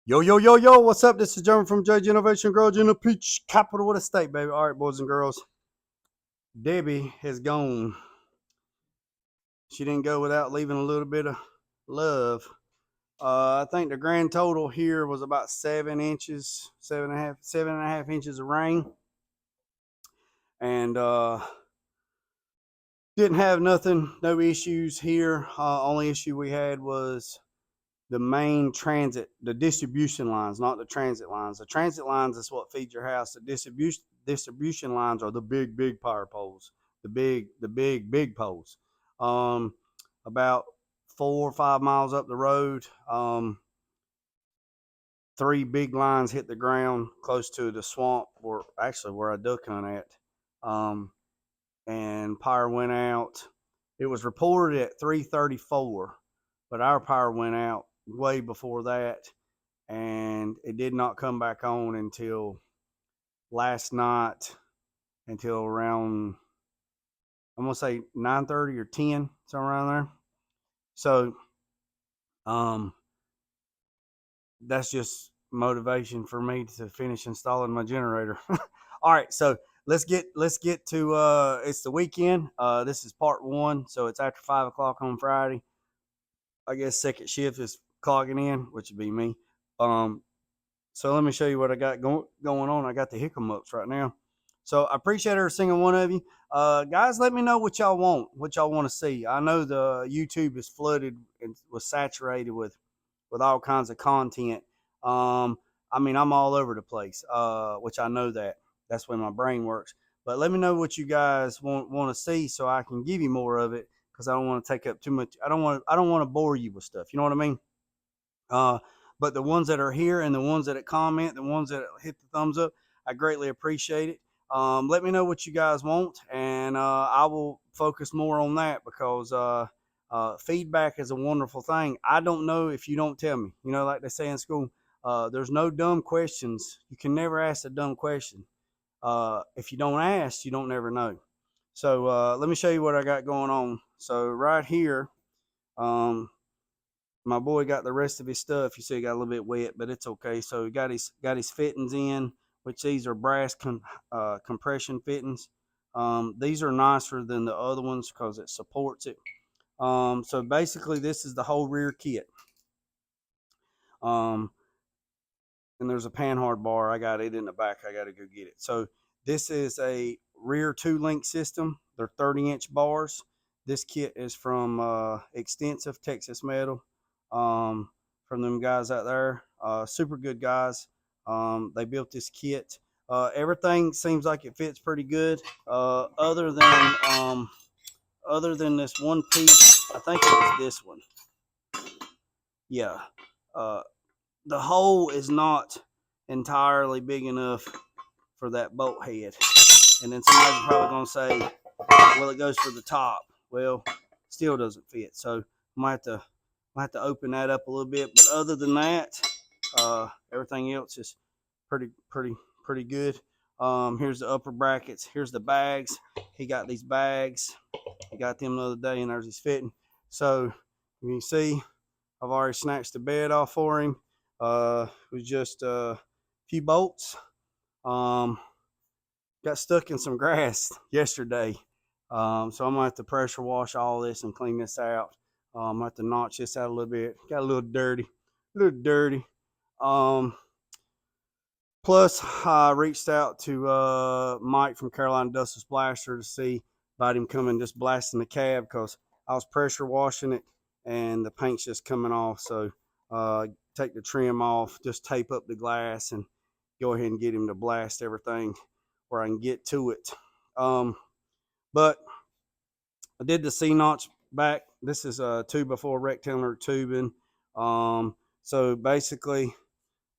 Yo, yo, yo, yo, what's up? This is Jeremy from JG Innovation Growth in the Peach Capital of the state, baby. All right, boys and girls. Debbie has gone. She didn't go without leaving a little bit of love. I think the grand total here was about 7 inches, 7.5 inches of rain. And didn't have nothing, no issues here. Only issue we had was the main transit, the distribution lines, not the transit lines. The transit lines is what feed your house. The distribution lines are the big power poles, the big poles. Um, about 4 or 5 miles up the road, three big lines hit the ground close to the swamp, where I duck hunt at, and power went out. It was reported at 3:34, but our power went out way before that, and it did not come back on until last night, until around, I'm gonna say 9:30 or 10, somewhere around there. So, um, that's just motivation for me to finish installing my generator. All right, so let's get to it's the weekend. This is part one, so it's after 5 o'clock on Friday. I guess second shift is clogging in, which would be me. So let me show you what I got going on. I got the hiccups right now. So I appreciate every single one of you. Guys, let me know what y'all want to see. I know the YouTube is flooded and was saturated with all kinds of content. I mean, I'm all over the place, which I know that's when my brain works. But let me know what you guys want to see so I can give you more of it, because I don't want to take up too much. I don't want to bore you with stuff. You know what I mean? But the ones that are here and the ones that comment, the ones that hit the thumbs up, I greatly appreciate it. Let me know what you guys want, and I will focus more on that, because feedback is a wonderful thing. I don't know if you don't tell me. You know, like they say in school, there's no dumb questions. You can never ask a dumb question. If you don't ask, you don't never know. So let me show you what I got going on. So right here, my boy got the rest of his stuff. You see, it got a little bit wet, but it's okay. So he got his fittings in, which these are brass compression fittings. These are nicer than the other ones because it supports it. So basically, this is the whole rear kit. And there's a panhard bar. I got it in the back. I got to go get it. So this is a rear 2-link system. They're 30-inch bars. This kit is from Extensive Texas Metal, from them guys out there. Super good guys. They built this kit. Everything seems like it fits pretty good, other than this one piece. I think it was this one. Yeah. The hole is not entirely big enough for that bolt head. And then somebody's probably going to say, well, it goes for the top. Well, still doesn't fit. So I might have to open that up a little bit. But other than that, everything else is pretty good. Here's the upper brackets. Here's the bags. He got these bags. He got them the other day, and there's his fitting. So you can see, I've already snatched the bed off for him. It was just a few bolts. Got stuck in some grass yesterday. So I'm gonna have to pressure wash all this and clean this out. I'm gonna have to notch this out a little bit. Got a little dirty. Plus, I reached out to Mike from Carolina Dust Blaster to see about him coming just blasting the cab, because I was pressure washing it and the paint's just coming off. So take the trim off, just tape up the glass, and go ahead and get him to blast everything where I can get to it. But I did the C-notch back. This is a 2x4 rectangular tubing. So basically,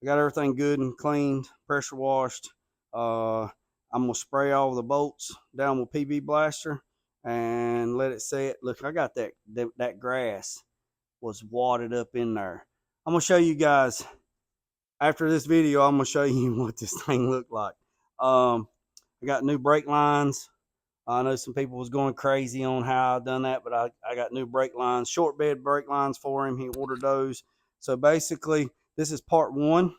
I got everything good and cleaned, pressure washed. I'm gonna spray all the bolts down with PB Blaster and let it set. Look, I got that grass was wadded up in there. I'm gonna show you guys after this video. I'm gonna show you what this thing looked like. I got new brake lines. I know some people was going crazy on how I done that, but I got new brake lines, short bed brake lines for him. He ordered those. So basically, this is part one.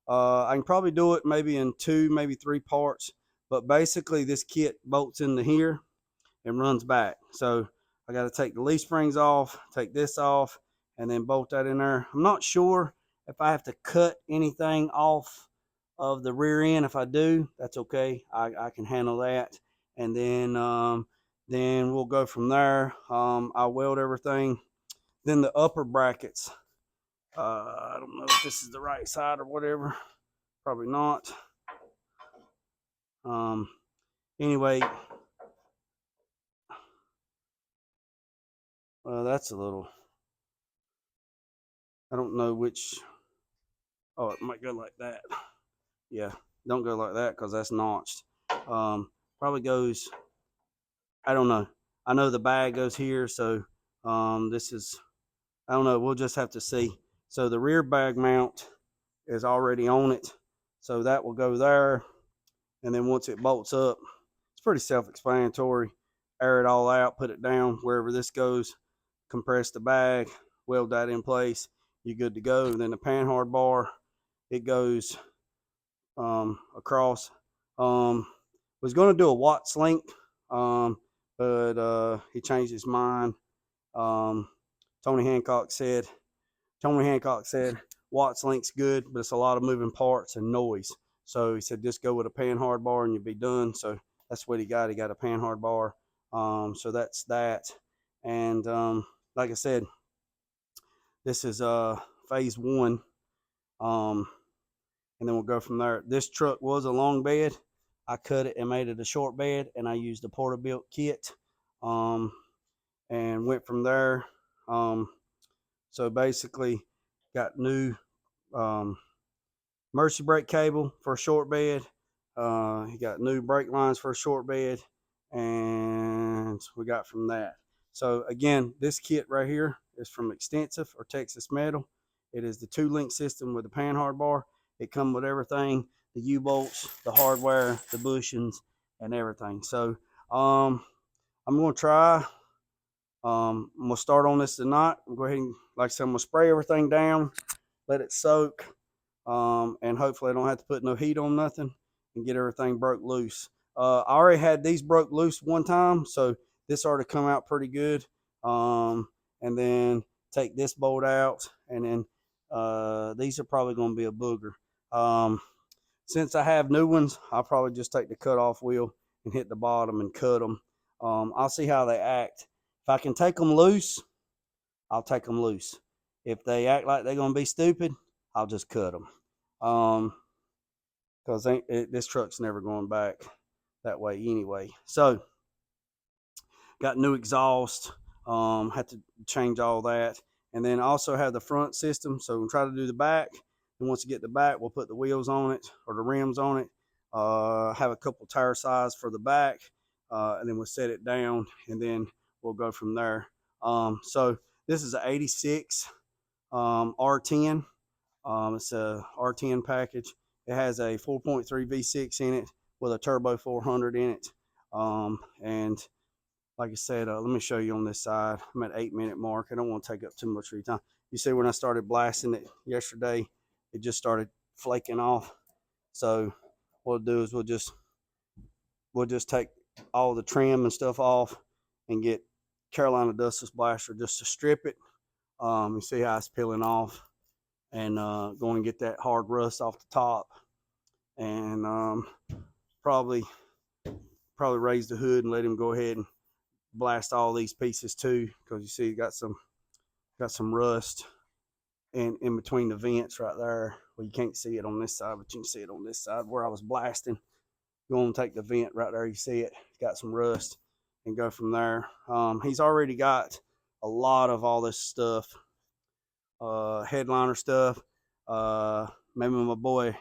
I can probably do it maybe in 2, maybe 3 parts, but basically this kit bolts into here and runs back. So I got to take the leaf springs off, take this off, and then bolt that in there. I'm not sure if I have to cut anything off of the rear end. If I do, that's okay. I can handle that. And then we'll go from there. I'll weld everything. Then the upper brackets. I don't know if this is the right side or whatever. Probably not. Anyway, that's a little, I don't know which. Oh, it might go like that. Yeah, don't go like that because that's notched. Probably goes, I don't know. I know the bag goes here, so this is, I don't know. We'll just have to see. So the rear bag mount is already on it. So that will go there. And then once it bolts up, it's pretty self-explanatory. Air it all out, put it down wherever this goes, compress the bag, weld that in place. You're good to go. And then the panhard bar, it goes across. Was going to do a Watts link, but he changed his mind. Tony Hancock said Watts link's good, but it's a lot of moving parts and noise. So he said just go with a panhard bar and you'll be done. So that's what he got. He got a panhard bar. So that's that. And like I said, this is phase one. And then we'll go from there. This truck was a long bed. I cut it and made it a short bed, and I used the Porterbuilt kit, and went from there. So basically, got new Mercy brake cable for a short bed. He got new brake lines for a short bed, and we got from that. So again, this kit right here is from Extensive or Texas Metal. It is the 2-link system with the panhard bar. It comes with everything, the U-bolts, the hardware, the bushings, and everything. So I'm going to try. I'm going to start on this tonight. I'm going to go ahead and, like I said, I'm going to spray everything down, let it soak, and hopefully I don't have to put no heat on nothing and get everything broke loose. I already had these broke loose one time, so this ought to come out pretty good. And then take this bolt out, and then these are probably going to be a booger. Since I have new ones, I'll probably just take the cut-off wheel and hit the bottom and cut them. I'll see how they act. If I can take them loose, I'll take them loose. If they act like they're going to be stupid, I'll just cut them. Because this truck's never going back that way anyway. So, got new exhaust. Had to change all that. And then also have the front system. So, we'll try to do the back. And once you get the back, we'll put the wheels on it or the rims on it. Have a couple tire size for the back. And then we'll set it down. And then we'll go from there. So, this is an 86 R10. It's a R10 package. It has a 4.3 V6 in it with a turbo 400 in it. And like I said, let me show you on this side. I'm at 8-minute mark. I don't want to take up too much of your time. You see when I started blasting it yesterday, it just started flaking off. So what we'll do is we'll just take all the trim and stuff off and get Carolina Dustless Blaster just to strip it. You see how it's peeling off, and going to get that hard rust off the top, and probably raise the hood and let him go ahead and blast all these pieces too, because you see got some rust in between the vents right there. Well, you can't see it on this side, but you can see it on this side where I was blasting. Going to take the vent right there, you see it, it's got some rust, and go from there. He's already got a lot of all this stuff, headliner stuff. Maybe my boy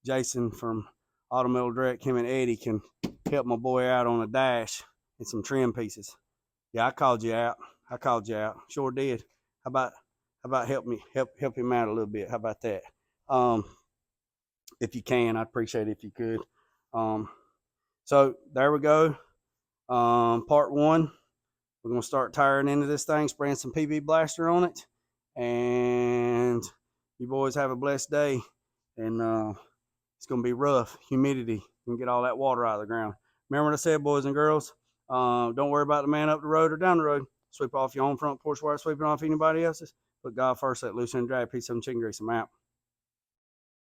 Jason from Automotive Direct, him and Eddie can help my boy out on a dash and some trim pieces. Yeah, I called you out. Sure did. How about help him out a little bit? How about that? If you can, I'd appreciate it if you could. So there we go. Part one. We're gonna start tiring into this thing, spraying some PB Blaster on it, and You boys have a blessed day, and it's going to be rough. Humidity, and get all that water out of the ground. Remember what I said, boys and girls? Don't worry about the man up the road or down the road. Sweep off your own front porch while sweeping off anybody else's. Put God first, let loose and drag. Peace, some chicken grease. I'm out.